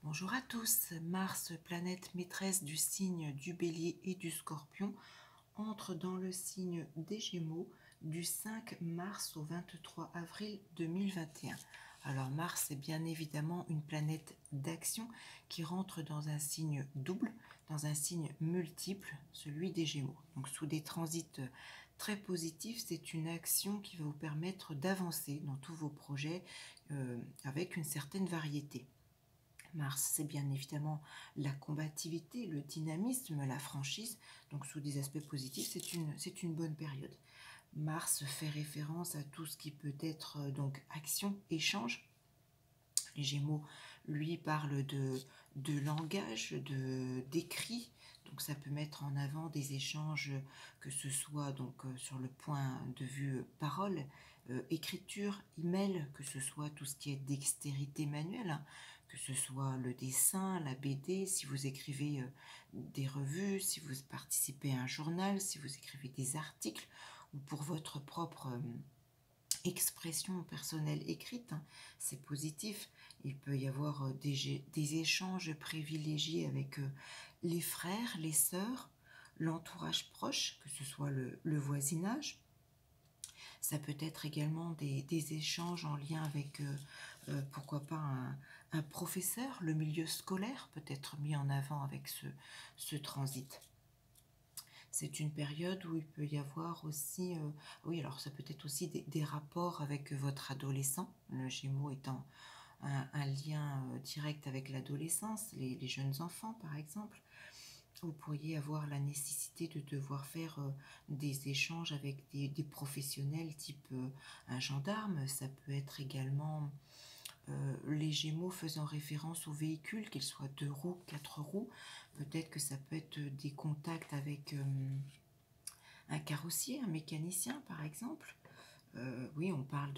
Bonjour à tous, Mars, planète maîtresse du signe du Bélier et du Scorpion, entre dans le signe des Gémeaux du 5 mars au 23 avril 2021. Alors Mars est bien évidemment une planète d'action qui rentre dans un signe double, dans un signe multiple, celui des Gémeaux. Donc sous des transits très positifs, c'est une action qui va vous permettre d'avancer dans tous vos projets avec une certaine variété. Mars, c'est bien évidemment la combativité, le dynamisme, la franchise. Donc sous des aspects positifs, c'est une bonne période. Mars fait référence à tout ce qui peut être donc action, échange. Les Gémeaux, lui, parlent de langage, d'écrit. Donc ça peut mettre en avant des échanges, que ce soit donc sur le point de vue parole, écriture, email, que ce soit tout ce qui est dextérité manuelle, hein, que ce soit le dessin, la BD, si vous écrivez des revues, si vous participez à un journal, si vous écrivez des articles, ou pour votre propre expression personnelle écrite, hein, c'est positif. Il peut y avoir des échanges privilégiés avec les frères, les sœurs, l'entourage proche, que ce soit le voisinage. Ça peut être également des échanges en lien avec, pourquoi pas, un professeur. Le milieu scolaire peut être mis en avant avec ce transit. C'est une période où il peut y avoir aussi, oui, alors ça peut être aussi des rapports avec votre adolescent, le Gémeaux étant un lien direct avec l'adolescence, les jeunes enfants par exemple. Vous pourriez avoir la nécessité de devoir faire des échanges avec des professionnels type un gendarme. Ça peut être également les Gémeaux faisant référence aux véhicules, qu'ils soient 2 roues, 4 roues. Peut-être que ça peut être des contacts avec un carrossier, un mécanicien par exemple. Oui, on parle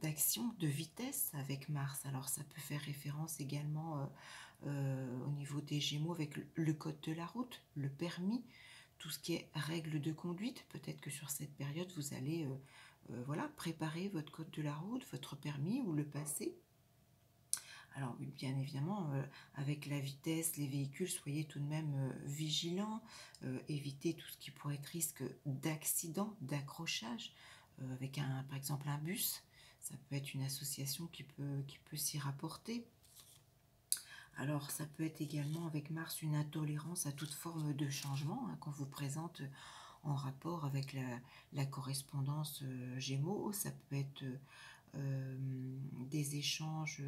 d'action, de vitesse avec Mars. Alors ça peut faire référence également au niveau des Gémeaux avec le code de la route, le permis, tout ce qui est règles de conduite. Peut-être que sur cette période, vous allez voilà, préparer votre code de la route, votre permis ou le passer. Alors bien évidemment, avec la vitesse, les véhicules, soyez tout de même vigilants, évitez tout ce qui pourrait être risque d'accident, d'accrochage, avec par exemple un bus. Ça peut être une association qui peut s'y rapporter. Alors ça peut être également avec Mars une intolérance à toute forme de changement, hein, qu'on vous présente en rapport avec la correspondance Gémeaux. Ça peut être des échanges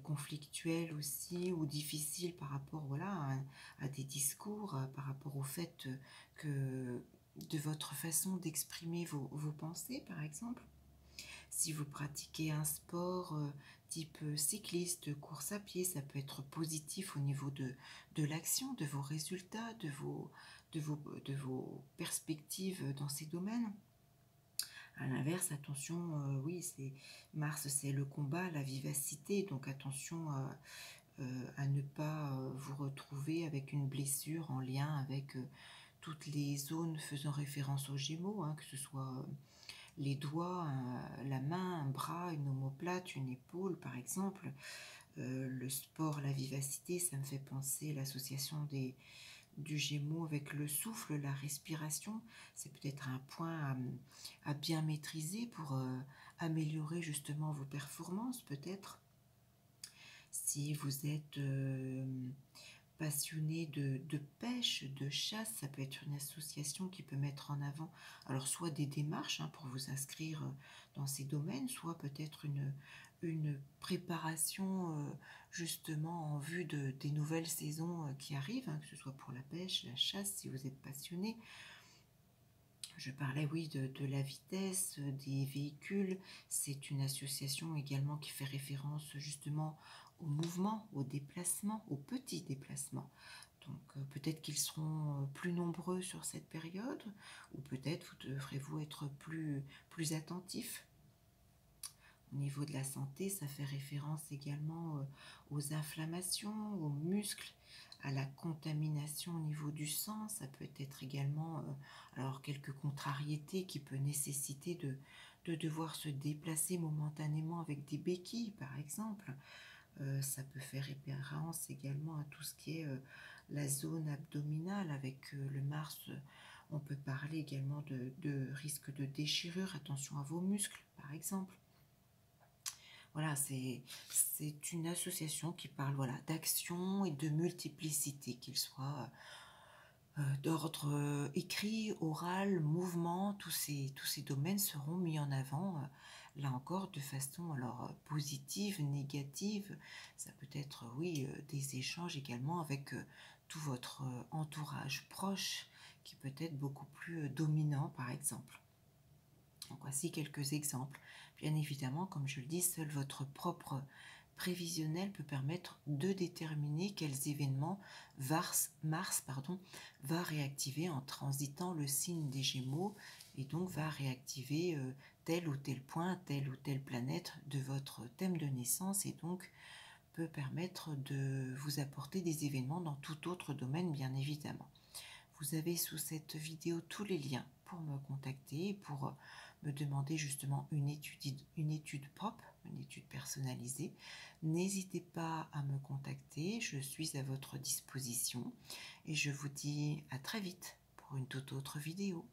conflictuels aussi ou difficiles par rapport voilà, à des discours, par rapport au fait que de votre façon d'exprimer vos pensées par exemple. Si vous pratiquez un sport type cycliste, course à pied, ça peut être positif au niveau de l'action, de vos résultats, de vos perspectives dans ces domaines. À l'inverse, attention, oui, Mars, c'est le combat, la vivacité, donc attention à ne pas vous retrouver avec une blessure en lien avec toutes les zones faisant référence aux Gémeaux, hein, que ce soit les doigts, la main, un bras, une omoplate, une épaule par exemple. Le sport, la vivacité, ça me fait penser l'association du Gémeaux avec le souffle, la respiration. C'est peut-être un point à bien maîtriser pour améliorer justement vos performances peut-être. Si vous êtes passionné de pêche, de chasse, ça peut être une association qui peut mettre en avant alors soit des démarches hein, pour vous inscrire dans ces domaines, soit peut-être une préparation justement en vue des nouvelles saisons qui arrivent, hein, que ce soit pour la pêche, la chasse, si vous êtes passionné. Je parlais, oui, de la vitesse des véhicules. C'est une association également qui fait référence justement au mouvement, au déplacement, aux petits déplacements. Donc peut-être qu'ils seront plus nombreux sur cette période, ou peut-être devrez-vous être plus attentif. Au niveau de la santé, ça fait référence également aux inflammations, aux muscles, à la contamination au niveau du sang. Ça peut être également alors quelques contrariétés qui peuvent nécessiter de devoir se déplacer momentanément avec des béquilles, par exemple. Ça peut faire référence également à tout ce qui est la zone abdominale avec le Mars. On peut parler également de risque de déchirure. Attention à vos muscles, par exemple. Voilà, c'est une association qui parle voilà, d'action et de multiplicité, qu'il soit d'ordre écrit, oral, mouvement. Tous ces domaines seront mis en avant, là encore, de façon alors positive, négative. Ça peut être, oui, des échanges également avec tout votre entourage proche, qui peut être beaucoup plus dominant, par exemple. Donc voici quelques exemples. Bien évidemment, comme je le dis, seul votre propre prévisionnel peut permettre de déterminer quels événements Mars va réactiver en transitant le signe des Gémeaux et donc va réactiver tel ou tel point, telle ou telle planète de votre thème de naissance et donc peut permettre de vous apporter des événements dans tout autre domaine, bien évidemment. Vous avez sous cette vidéo tous les liens pour me contacter, pour me demander justement une étude propre, une étude personnalisée. N'hésitez pas à me contacter, je suis à votre disposition et je vous dis à très vite pour une toute autre vidéo.